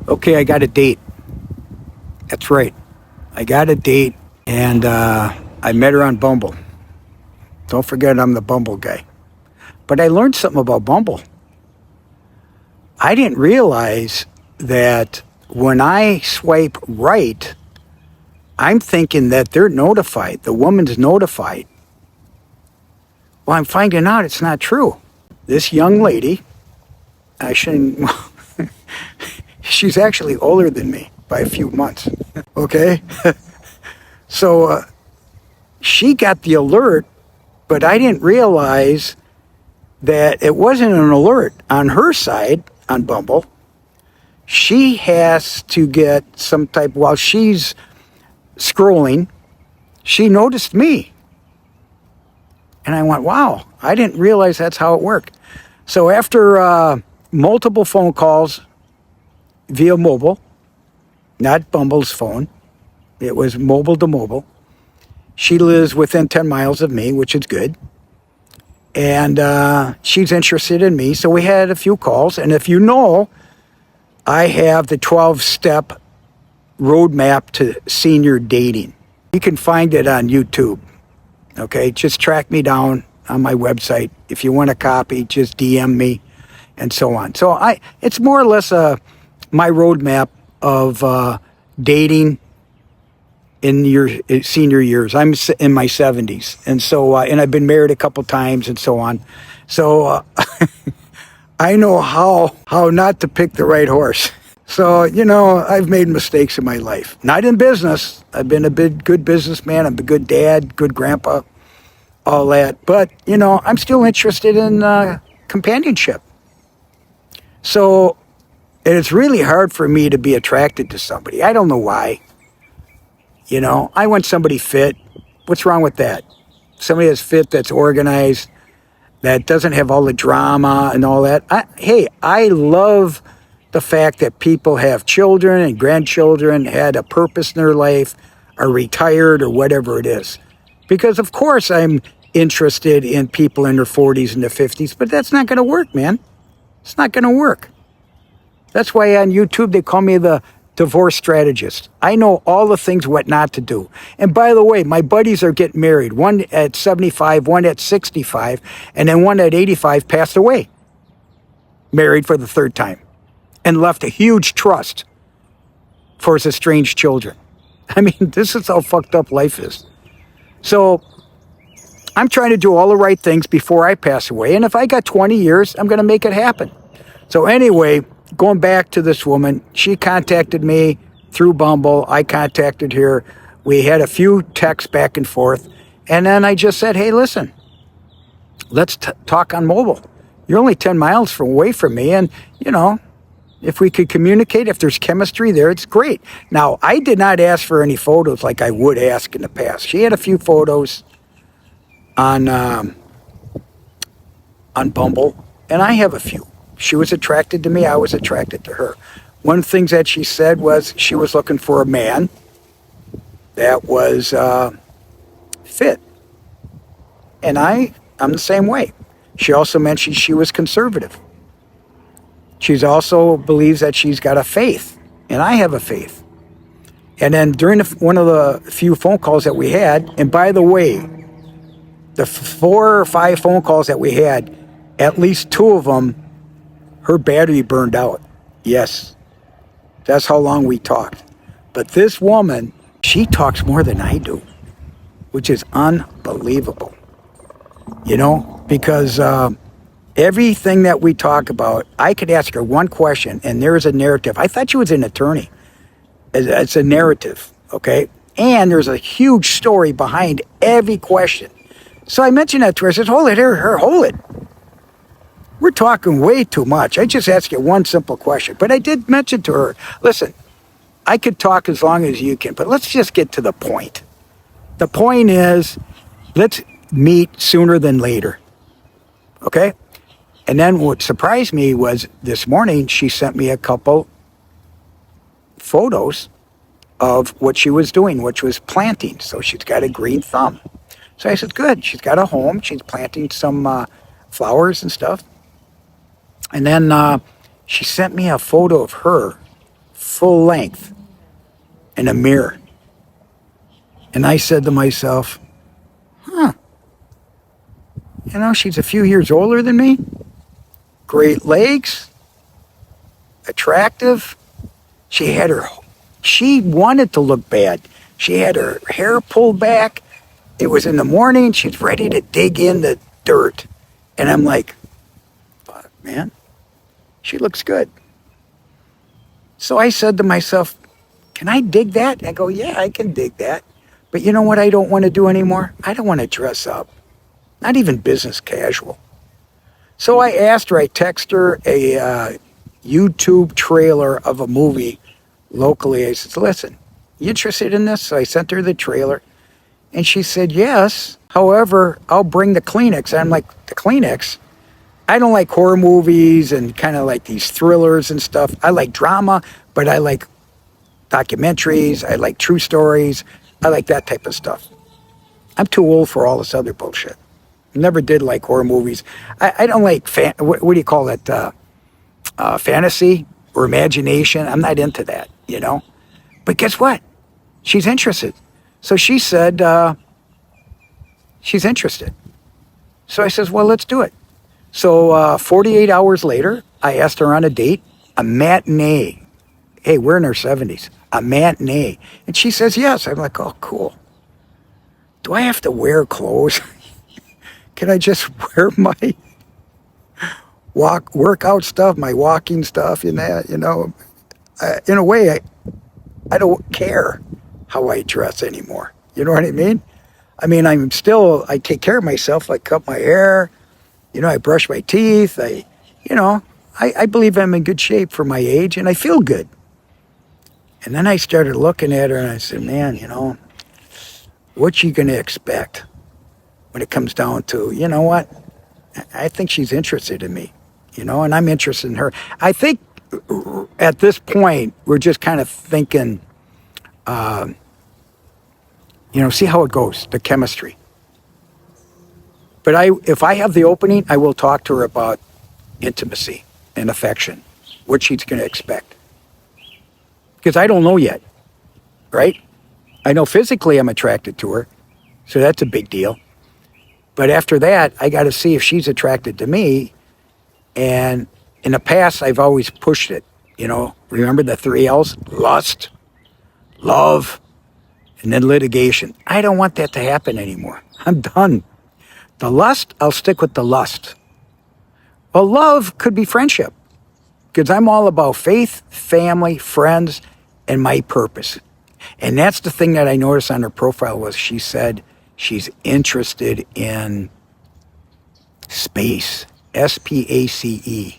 Okay, I got a date. That's right. I got a date, and I met her on Bumble. Don't forget I'm the Bumble guy. But I learned something about Bumble. I didn't realize that when I swipe right, I'm thinking that they're notified. The woman's notified. Well, I'm finding out it's not true. This young lady, I shouldn't, she's actually older than me by a few months. Okay? So she got the alert, but I didn't realize that it wasn't an alert on her side on Bumble. She has to get some type, while she's scrolling, she noticed me. And I went, wow, I didn't realize that's how it worked. So after multiple phone calls via mobile, not Bumble's phone, it was mobile to mobile. She lives within 10 miles of me, which is good. And she's interested in me. So we had a few calls. And if you know, I have the 12-step roadmap to senior dating. You can find it on YouTube. Okay, just track me down on my website. If you want a copy, just DM me and so on. So it's more or less my roadmap of dating in your senior years. I'm in my 70s, and so and I've been married a couple times and so on. So I know how not to pick the right horse. So, I've made mistakes in my life. Not in business. I've been a good businessman. I'm a good dad, good grandpa, all that. But, I'm still interested in companionship. So it's really hard for me to be attracted to somebody. I don't know why. I want somebody fit. What's wrong with that? Somebody that's fit, that's organized, that doesn't have all the drama and all that. I love the fact that people have children and grandchildren, had a purpose in their life, are retired or whatever it is. Because, of course, I'm interested in people in their 40s and their 50s, but that's not going to work, man. It's not going to work. That's why on YouTube they call me the divorce strategist. I know all the things what not to do. And by the way, my buddies are getting married. One at 75, one at 65, and then one at 85 passed away. Married for the third time. And left a huge trust for his estranged children. I mean, this is how fucked up life is. So I'm trying to do all the right things before I pass away. And if I got 20 years, I'm going to make it happen. So anyway, going back to this woman, she contacted me through Bumble. I contacted her. We had a few texts back and forth. And then I just said, hey, listen, let's talk on mobile. You're only 10 miles away from me. And, if we could communicate, if there's chemistry there, it's great. Now, I did not ask for any photos like I would ask in the past. She had a few photos on Bumble, and I have a few. She was attracted to me. I was attracted to her. One thing that she said was she was looking for a man that was fit. And I'm the same way. She also mentioned she was conservative. She also believes that she's got a faith, and I have a faith. And then during one of the few phone calls that we had, and by the way, the 4 or 5 phone calls that we had, at least 2 of them, her battery burned out. Yes, that's how long we talked. But this woman, she talks more than I do, which is unbelievable. Because everything that we talk about, I could ask her one question, and there's a narrative. I thought she was an attorney. It's a narrative, okay? And there's a huge story behind every question. So I mentioned that to her. I said, hold it. We're talking way too much. I just asked you one simple question. But I did mention to her, listen, I could talk as long as you can, but let's just get to the point. The point is, let's meet sooner than later, okay? And then what surprised me was this morning, she sent me a couple photos of what she was doing, which was planting. So she's got a green thumb. So I said, good. She's got a home. She's planting some flowers and stuff. And then she sent me a photo of her full length in a mirror. And I said to myself, she's a few years older than me, great legs, attractive. She wanted to look bad. She had her hair pulled back. It was in the morning. She's ready to dig in the dirt. And I'm like, fuck, man, she looks good. So I said to myself, can I dig that? I go, yeah, I can dig that. But you know what I don't want to do anymore? I don't want to dress up. Not even business casual. So I asked her, I texted her a YouTube trailer of a movie locally. I said, listen, you interested in this? So I sent her the trailer. And she said, yes. However, I'll bring the Kleenex. And I'm like, the Kleenex? I don't like horror movies and kind of like these thrillers and stuff. I like drama, but I like documentaries. I like true stories. I like that type of stuff. I'm too old for all this other bullshit. Never did like horror movies. I don't like, what do you call it? Fantasy or imagination. I'm not into that, But guess what? She's interested. So she said, she's interested. So I says, well, let's do it. So 48 hours later, I asked her on a date, a matinee. Hey, we're in our 70s. A matinee. And she says, yes. I'm like, oh, cool. Do I have to wear clothes? Can I just wear my workout stuff, my walking stuff, in a way, I don't care how I dress anymore. You know what I mean? I take care of myself. I cut my hair. I brush my teeth. I believe I'm in good shape for my age, and I feel good. And then I started looking at her, and I said, man, what's she going to expect when it comes down to, you know what? I think she's interested in me, and I'm interested in her. I think at this point, we're just kind of thinking, see how it goes, the chemistry. But if I have the opening, I will talk to her about intimacy and affection, what she's going to expect. Because I don't know yet, right? I know physically I'm attracted to her, so that's a big deal. But after that, I got to see if she's attracted to me. And in the past, I've always pushed it. Remember the 3 L's? Lust, love, and then litigation. I don't want that to happen anymore. I'm done. The lust, I'll stick with the lust. Well, love could be friendship. Because I'm all about faith, family, friends, and my purpose. And that's the thing that I noticed on her profile was she said she's interested in space, SPACE.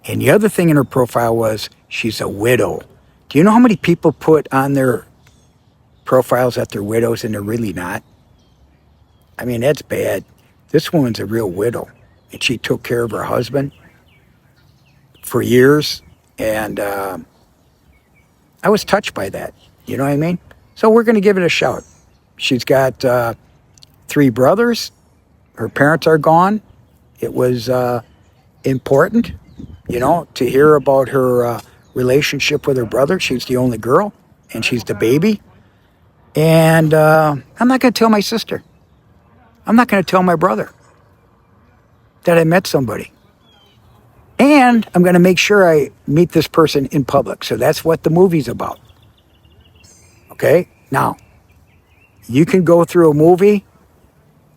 And the other thing in her profile was she's a widow. Do you know how many people put on their profiles that they're widows and they're really not? That's bad. This woman's a real widow. And she took care of her husband for years. And I was touched by that. You know what I mean? So we're going to give it a shout. She's got 3 brothers. Her parents are gone. It was important, to hear about her relationship with her brother. She's the only girl, and she's the baby. And I'm not going to tell my sister. I'm not going to tell my brother that I met somebody. And I'm going to make sure I meet this person in public. So that's what the movie's about. Okay? Now, you can go through a movie,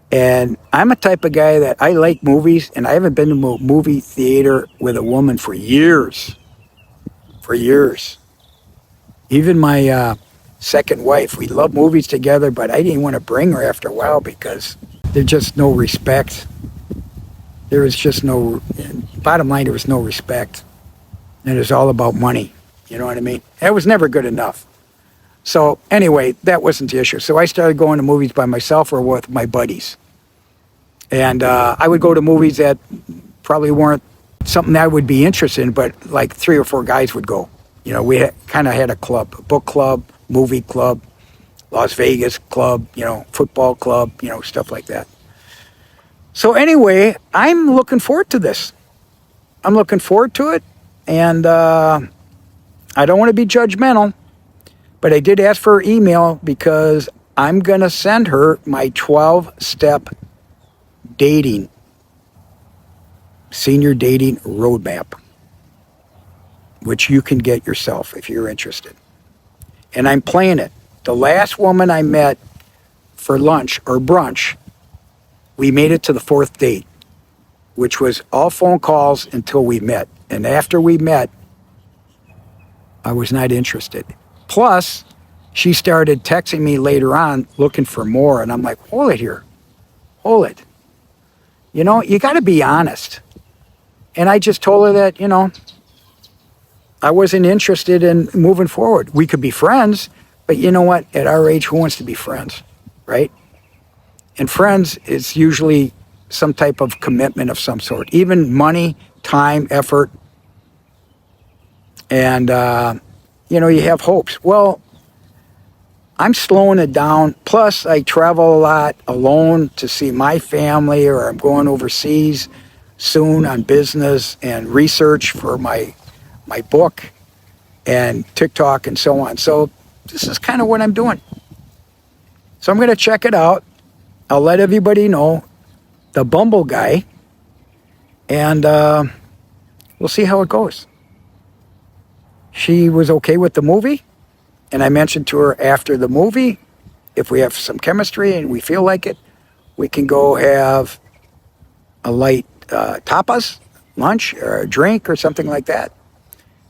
and I'm a type of guy that I like movies, and I haven't been to a movie theater with a woman for years. For years. Even my second wife, we love movies together, but I didn't want to bring her after a while because there's just no respect. There was just no, bottom line, there was no respect. And it was all about money. You know what I mean? It was never good enough. So anyway, that wasn't the issue. So I started going to movies by myself or with my buddies. And I would go to movies that probably weren't something that I would be interested in, but like 3 or 4 guys would go. We kind of had a club, a book club, movie club, Las Vegas club, football club, stuff like that. So anyway, I'm looking forward to this. I'm looking forward to it. And I don't want to be judgmental, but I did ask for her email because I'm going to send her my 12-step dating, senior dating roadmap, which you can get yourself if you're interested. And I'm playing it. The last woman I met for lunch or brunch, we made it to the 4th date, which was all phone calls until we met. And after we met, I was not interested. Plus, she started texting me later on looking for more. And I'm like, hold it here. Hold it. You know, you got to be honest. And I just told her that, you know, I wasn't interested in moving forward. We could be friends, but you know what? At our age, who wants to be friends, right? And friends is usually some type of commitment of some sort, even money, time, effort. And, you know, you have hopes. Well, I'm slowing it down. Plus, I travel a lot alone to see my family, or I'm going overseas soon on business and research for my book and TikTok and so on. So this is kind of what I'm doing. So I'm going to check it out. I'll let everybody know, the Bumble guy, and we'll see how it goes. She was okay with the movie, and I mentioned to her after the movie, if we have some chemistry and we feel like it, we can go have a light tapas, lunch, or a drink or something like that.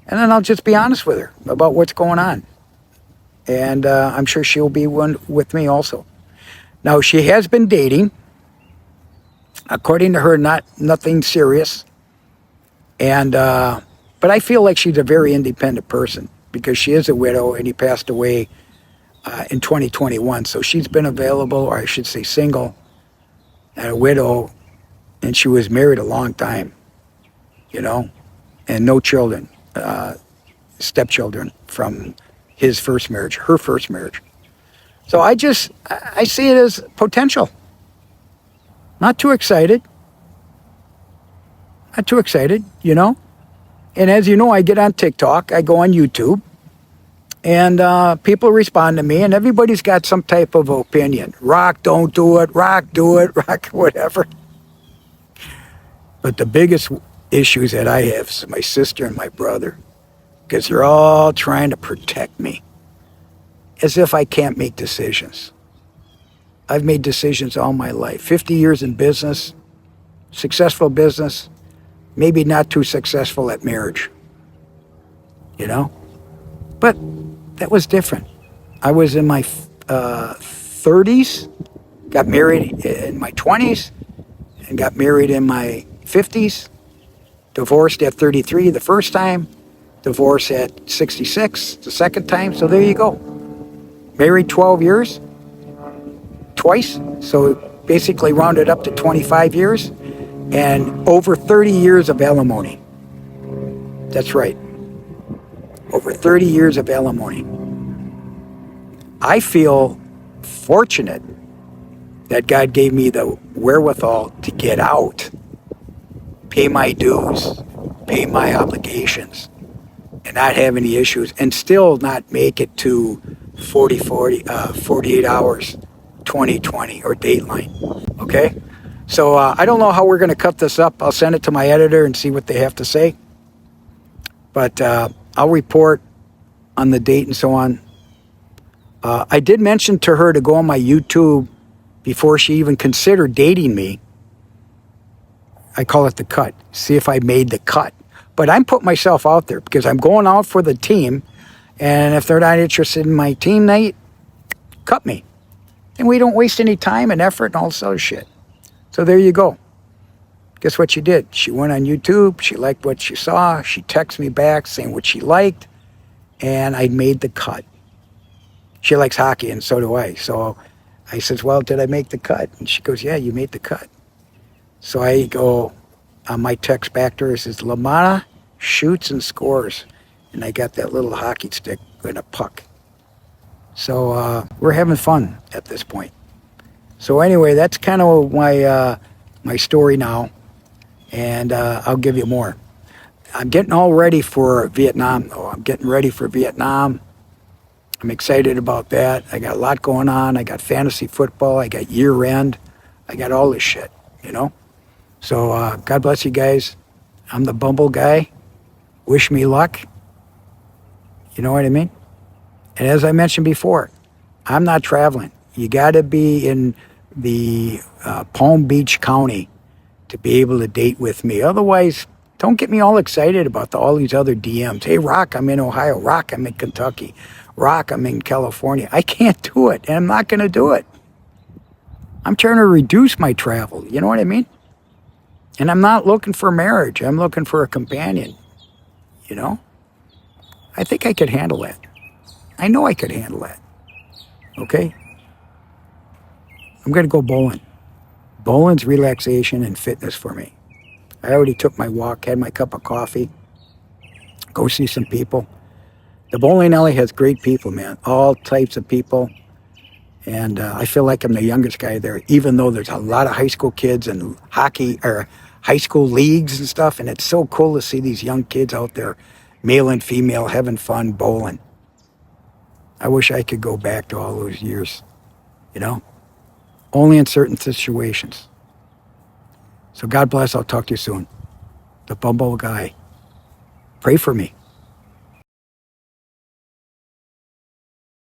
And then I'll just be honest with her about what's going on. And I'm sure she'll be one with me also. Now, she has been dating. According to her, nothing serious. And but I feel like she's a very independent person because she is a widow and he passed away in 2021. So she's been available, or I should say single, and a widow, and she was married a long time, you know, and no children, stepchildren from his first marriage, her first marriage. So I see it as potential. Not too excited. Not too excited, you know. And as you know, I get on TikTok, I go on YouTube, and people respond to me, and everybody's got some type of opinion. Rock, don't do it. Rock, do it. Rock, whatever. But the biggest issues that I have is my sister and my brother, because they're all trying to protect me, as if I can't make decisions. I've made decisions all my life. 50 years in business, successful business, maybe not too successful at marriage, you know? But that was different. I was in my 30s, got married in my 20s, and got married in my 50s, divorced at 33 the first time, divorced at 66 the second time, so there you go. Married 12 years, twice, so basically rounded up to 25 years, and over 30 years of alimony. That's right. Over 30 years of alimony. I feel fortunate that God gave me the wherewithal to get out, pay my dues, pay my obligations, and not have any issues, and still not make it to 48 hours, 2020, or Dateline, okay? So I don't know how we're going to cut this up. I'll send it to my editor and see what they have to say. But I'll report on the date and so on. I did mention to her to go on my YouTube before she even considered dating me. I call it the cut. See if I made the cut. But I'm putting myself out there because I'm going out for the team. And if they're not interested in my team night, cut me. And we don't waste any time and effort and all this other shit. So there you go. Guess what she did? She went on YouTube. She liked what she saw. She texted me back saying what she liked. And I made the cut. She likes hockey, and so do I. So I says, well, did I make the cut? And she goes, yeah, you made the cut. So I go on my text back to her. It says, LaManna shoots and scores. And I got that little hockey stick and a puck. So we're having fun at this point. So anyway, that's kind of my story now. And I'll give you more. I'm getting all ready for Vietnam, though. I'm getting ready for Vietnam. I'm excited about that. I got a lot going on. I got fantasy football. I got year end. I got all this shit, you know? So God bless you guys. I'm the Bumble guy. Wish me luck. You know what I mean? And as I mentioned before, I'm not traveling. You got to be in the Palm Beach County to be able to date with me. Otherwise, don't get me all excited about all these other DMs. Hey, Rock, I'm in Ohio. Rock, I'm in Kentucky. Rock, I'm in California. I can't do it, and I'm not going to do it. I'm trying to reduce my travel. You know what I mean? And I'm not looking for marriage. I'm looking for a companion. You know? I think I could handle that. I know I could handle that. Okay? I'm going to go bowling. Bowling's relaxation and fitness for me. I already took my walk, had my cup of coffee, go see some people. The bowling alley has great people, man. All types of people. And I feel like I'm the youngest guy there, even though there's a lot of high school kids and hockey or high school leagues and stuff. And it's so cool to see these young kids out there, male and female, having fun bowling. I wish I could go back to all those years, you know? Only in certain situations. So God bless. I'll talk to you soon. The Bumble guy. Pray for me.